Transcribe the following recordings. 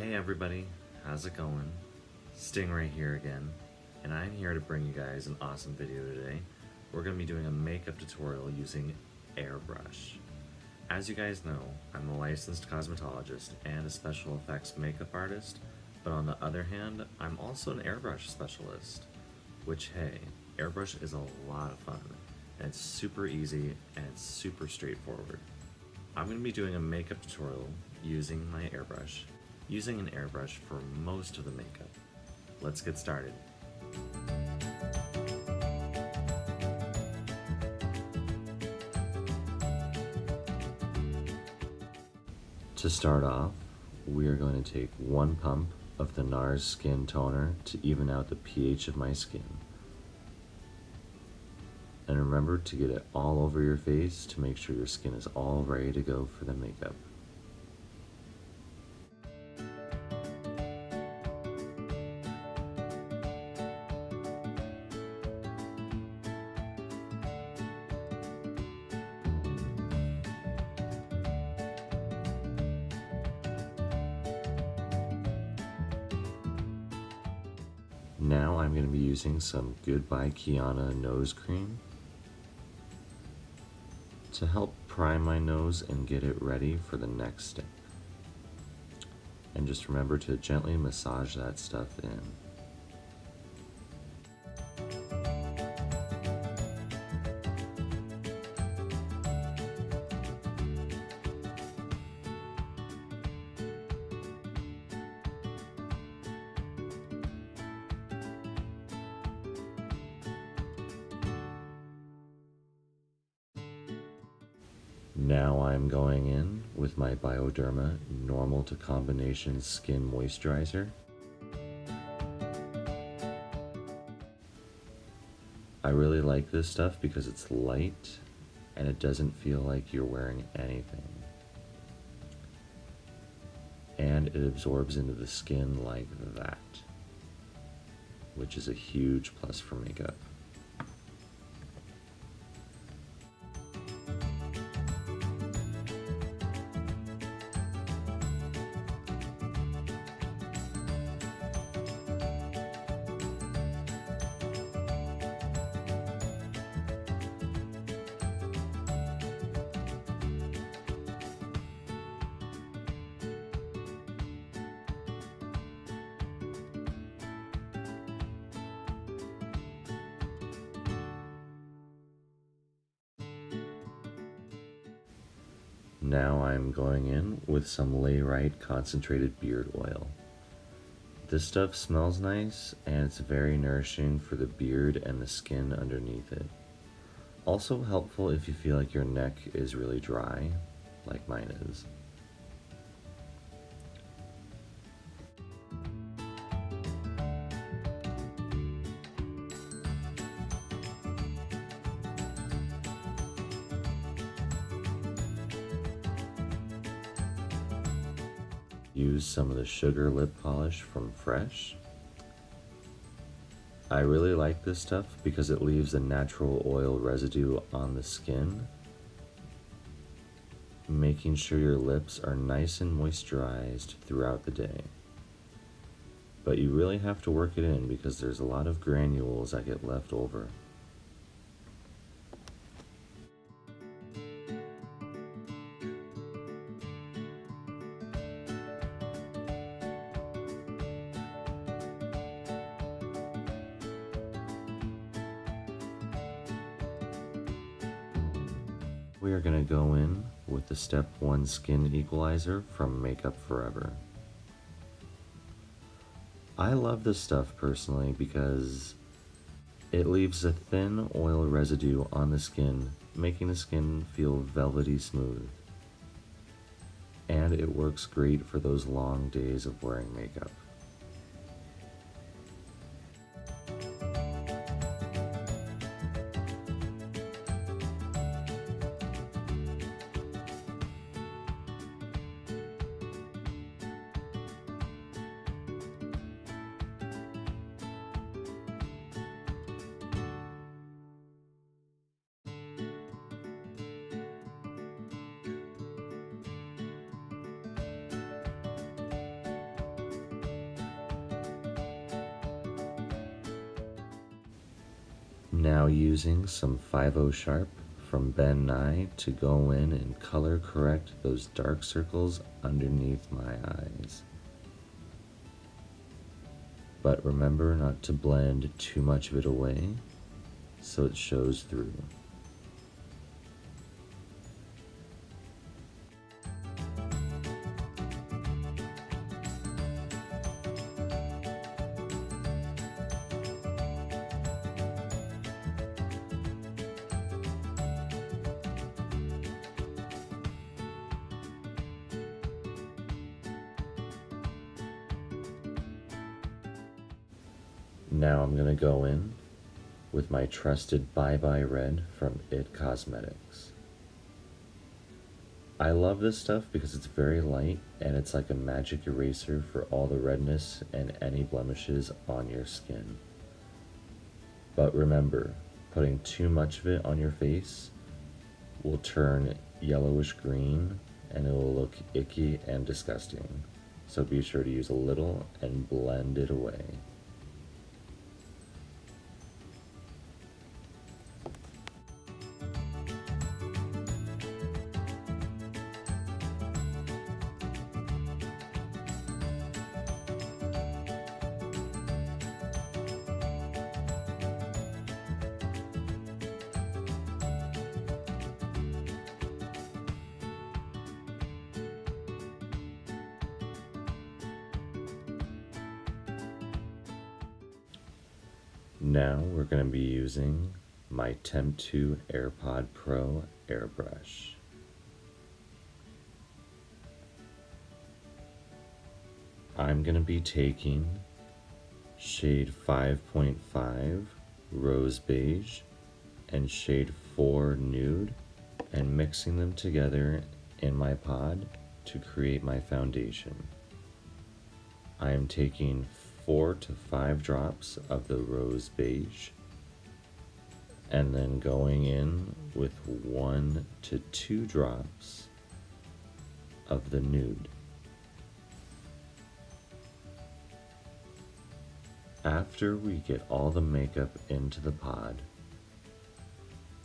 Hey everybody, how's it going? Stingray here again, and I'm here to bring you guys an awesome video today. We're going to be doing a makeup tutorial using Airbrush. As you guys know, I'm a licensed cosmetologist and a special effects makeup artist, but on the other hand, I'm also an airbrush specialist, which hey, airbrush is a lot of fun, and it's super easy and it's super straightforward. I'm going to be doing a makeup tutorial using my airbrush, using an airbrush for most of the makeup. Let's get started. To start off, we are going to take one pump of the NARS skin toner to even out the pH of my skin. And remember to get it all over your face to make sure your skin is all ready to go for the makeup. Now I'm going to be using some Goodbye Keana nose cream to help prime my nose and get it ready for the next step. And just remember to gently massage that stuff in. Now I'm going in with my Derma Normal to Combination Skin Moisturizer. I really like this stuff because it's light and it doesn't feel like you're wearing anything. And it absorbs into the skin like that, which is a huge plus for makeup. Now I'm going in with some Layrite Concentrated Beard Oil. This stuff smells nice and it's very nourishing for the beard and the skin underneath it. Also helpful if you feel like your neck is really dry, like mine is. Use some of the sugar lip polish from Fresh. I really like this stuff because it leaves a natural oil residue on the skin, making sure your lips are nice and moisturized throughout the day. But you really have to work it in because there's a lot of granules that get left over. We are going to go in with the Step 1 Skin Equalizer from Makeup Forever. I love this stuff personally because it leaves a thin oil residue on the skin, making the skin feel velvety smooth. And it works great for those long days of wearing makeup. Now using some 5-0 Sharp from Ben Nye to go in and color correct those dark circles underneath my eyes. But remember not to blend too much of it away so it shows through. Now I'm going to go in with my trusted Bye Bye Red from It Cosmetics. I love this stuff because it's very light and it's like a magic eraser for all the redness and any blemishes on your skin. But remember, putting too much of it on your face will turn yellowish green and it will look icky and disgusting. So be sure to use a little and blend it away. Now we're going to be using my Temptu AirPod Pro Airbrush. I'm going to be taking shade 5.5 Rose Beige and shade 4 Nude and mixing them together in my pod to create my foundation. I am taking 4 to 5 drops of the Rose Beige and then going in with 1 to 2 drops of the Nude. After we get all the makeup into the pod,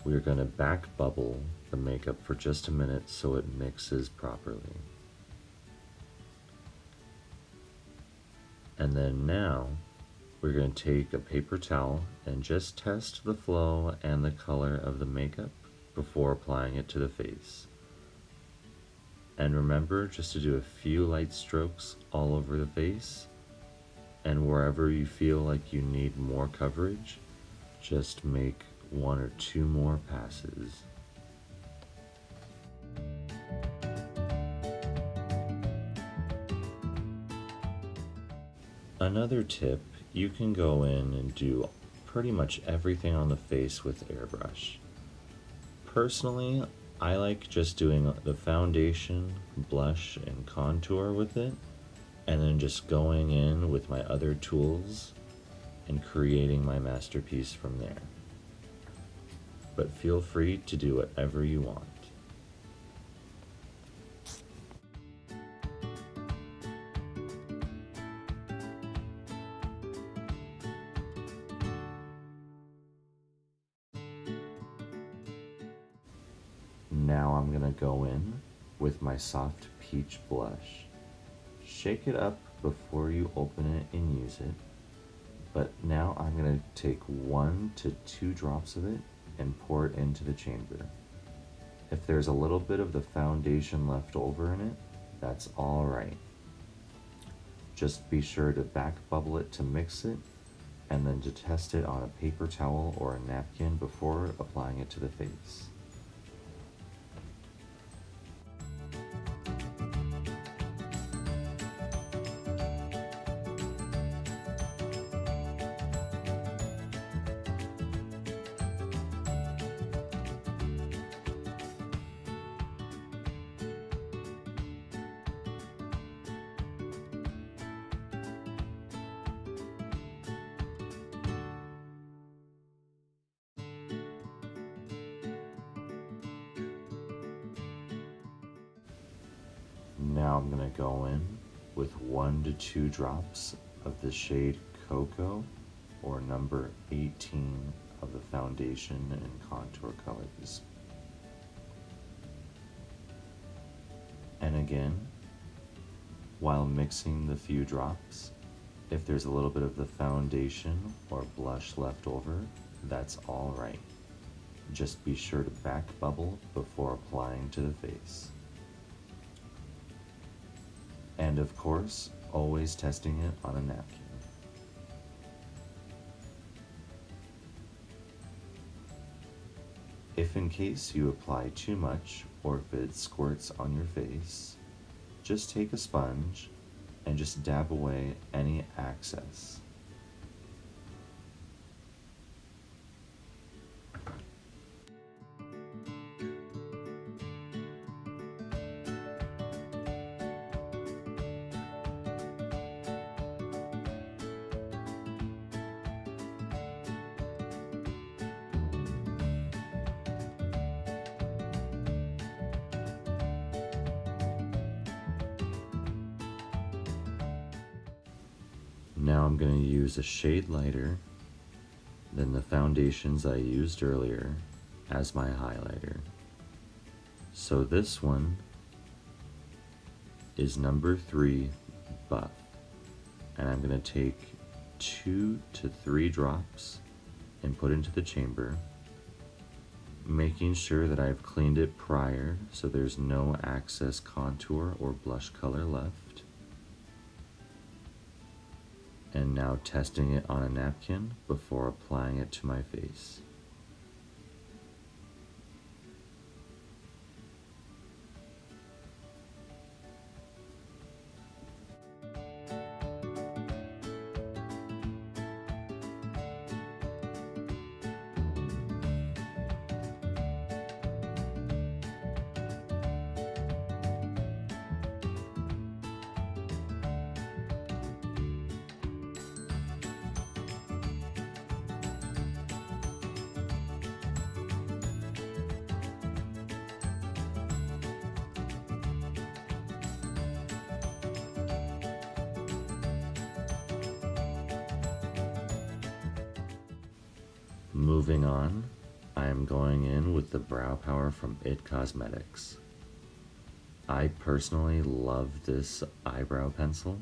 we're going to back bubble the makeup for just a minute so it mixes properly. And then now we're going to take a paper towel and just test the flow and the color of the makeup before applying it to the face. And remember just to do a few light strokes all over the face, and wherever you feel like you need more coverage, just make 1 or 2 more passes. Another tip, you can go in and do pretty much everything on the face with Airbrush. Personally, I like just doing the foundation, blush, and contour with it, and then just going in with my other tools and creating my masterpiece from there. But feel free to do whatever you want. Now I'm gonna go in with my soft peach blush. Shake it up before you open it and use it. But now I'm gonna take 1 to 2 drops of it and pour it into the chamber. If there's a little bit of the foundation left over in it, that's all right. Just be sure to back bubble it to mix it, and then to test it on a paper towel or a napkin before applying it to the face. Now I'm going to go in with 1 to 2 drops of the shade Cocoa, or number 18 of the foundation and contour colors. And again, while mixing the few drops, if there's a little bit of the foundation or blush left over, that's all right. Just be sure to back bubble before applying to the face. And of course, always testing it on a napkin. If in case you apply too much or if it squirts on your face, just take a sponge and just dab away any excess. Now I'm going to use a shade lighter than the foundations I used earlier as my highlighter. So this one is number 3 Buff, and I'm going to take 2 to 3 drops and put into the chamber, making sure that I've cleaned it prior so there's no excess contour or blush color left. And now testing it on a napkin before applying it to my face. Moving on, I am going in with the Brow Power from IT Cosmetics. I personally love this eyebrow pencil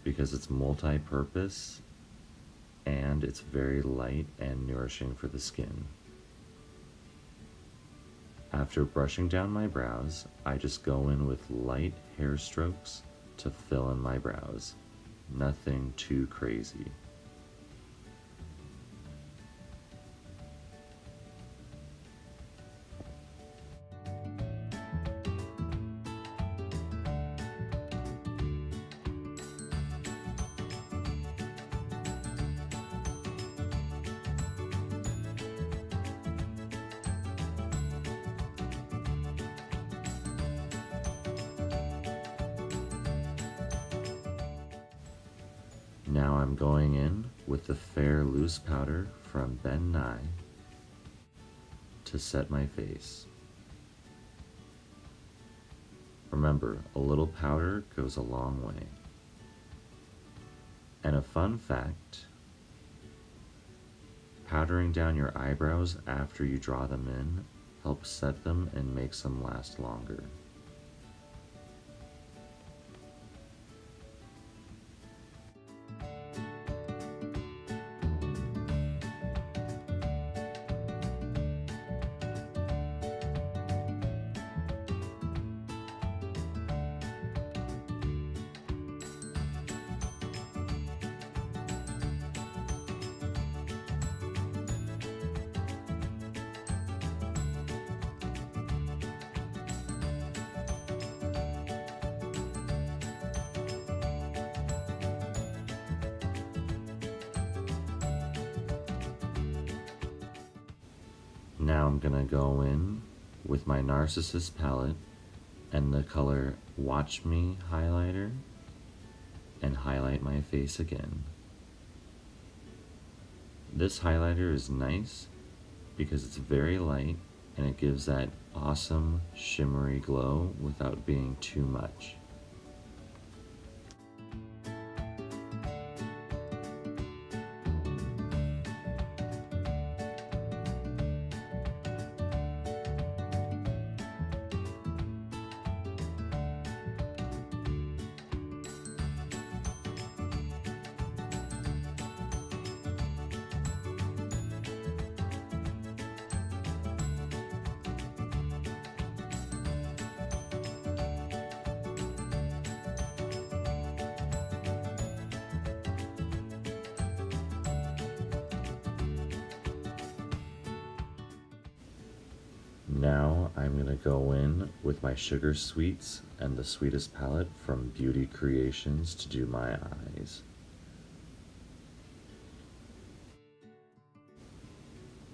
because it's multi-purpose and it's very light and nourishing for the skin. After brushing down my brows, I just go in with light hair strokes to fill in my brows. Nothing too crazy. Now I'm going in with the Fair Loose Powder from Nye to set my face. Remember, a little powder goes a long way. And a fun fact, powdering down your eyebrows after you draw them in helps set them and makes them last longer. Now I'm gonna go in with my Narsissist palette and the color Watch Me highlighter and highlight my face again. This highlighter is nice because it's very light and it gives that awesome shimmery glow without being too much. Now I'm going to go in with my Sugar Sweets and the Sweetest palette from Beauty Creations to do my eyes.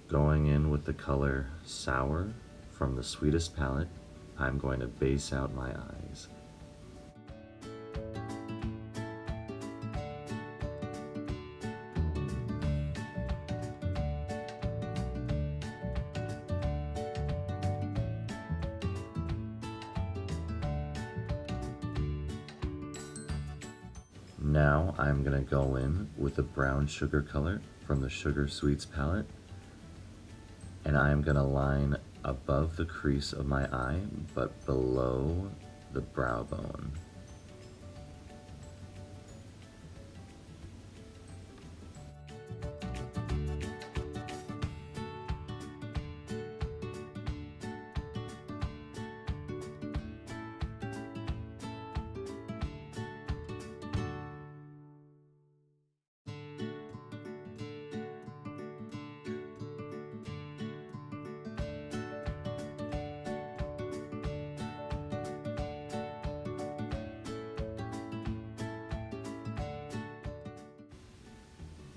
Going in with the color Sour from the Sweetest palette, I'm going to base out my eyes. Now I'm going to go in with the brown sugar color from the Sugar Sweets palette, and I'm going to line above the crease of my eye but below the brow bone.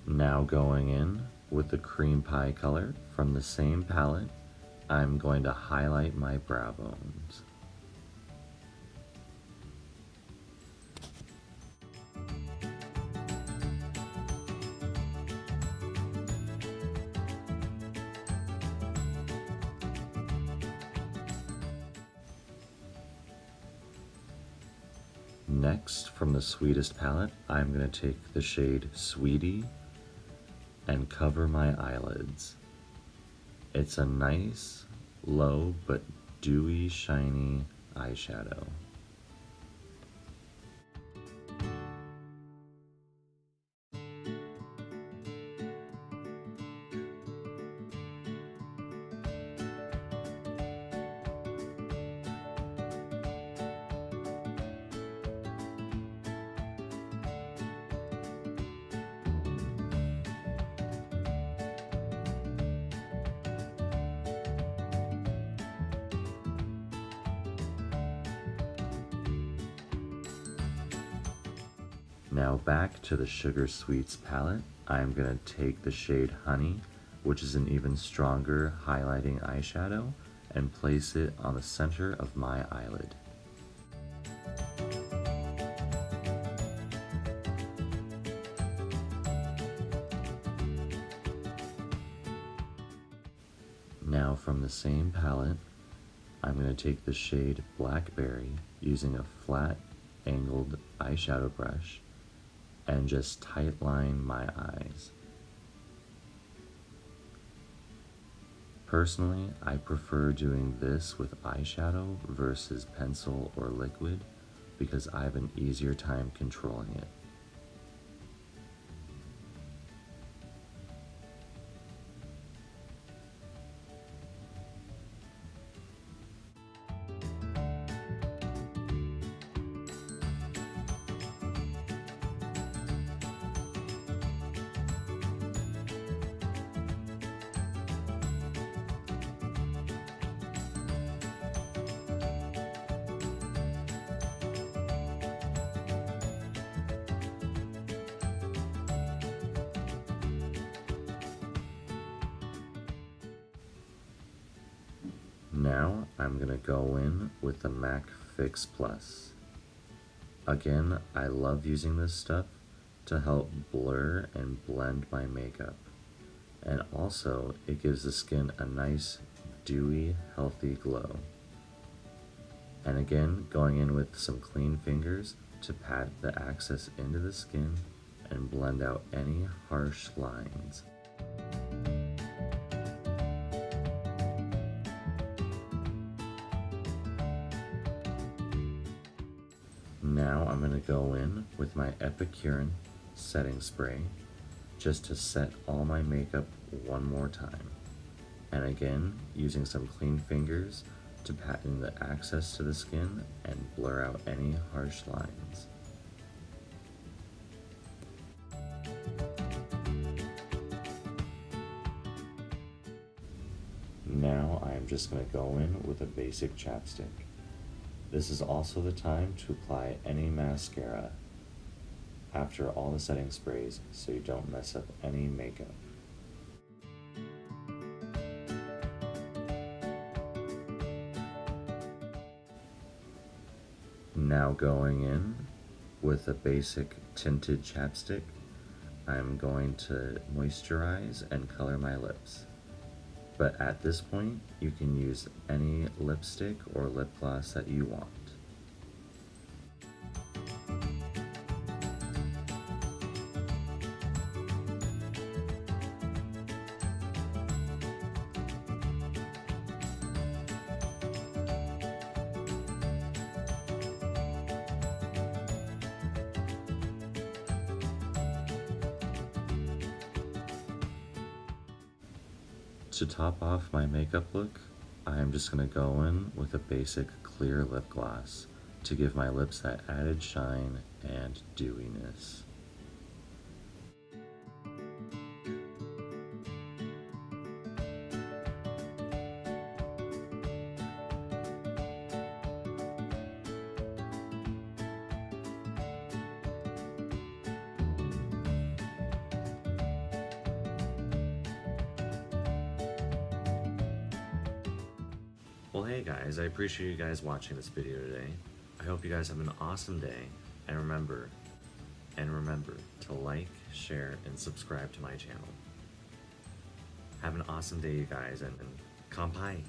Now going in with the cream pie color from the same palette, I'm going to highlight my brow bones. Next, from the Sweetest palette, I'm going to take the shade Sweetie and cover my eyelids. It's a nice, low but dewy, shiny eyeshadow. Now back to the Sugar Sweets palette, I'm going to take the shade Honey, which is an even stronger highlighting eyeshadow, and place it on the center of my eyelid. Now from the same palette, I'm going to take the shade Blackberry using a flat angled eyeshadow brush and just tight line my eyes. Personally, I prefer doing this with eyeshadow versus pencil or liquid because I have an easier time controlling it. Now I'm going to go in with the MAC Fix Plus. Again, I love using this stuff to help blur and blend my makeup. And also, it gives the skin a nice, dewy, healthy glow. And again, going in with some clean fingers to pat the access into the skin and blend out any harsh lines. Now I'm going to go in with my Epicuren setting spray just to set all my makeup one more time. And again, using some clean fingers to pat in the access to the skin and blur out any harsh lines. Now I am just going to go in with a basic chapstick. This is also the time to apply any mascara after all the setting sprays so you don't mess up any makeup. Now going in with a basic tinted chapstick, I'm going to moisturize and color my lips. But at this point, you can use any lipstick or lip gloss that you want. To top off my makeup look, I am just going to go in with a basic clear lip gloss to give my lips that added shine and dewiness. Well, hey guys, I appreciate you guys watching this video today. I hope you guys have an awesome day, and remember to like, share, and subscribe to my channel. Have an awesome day, you guys, and kampai!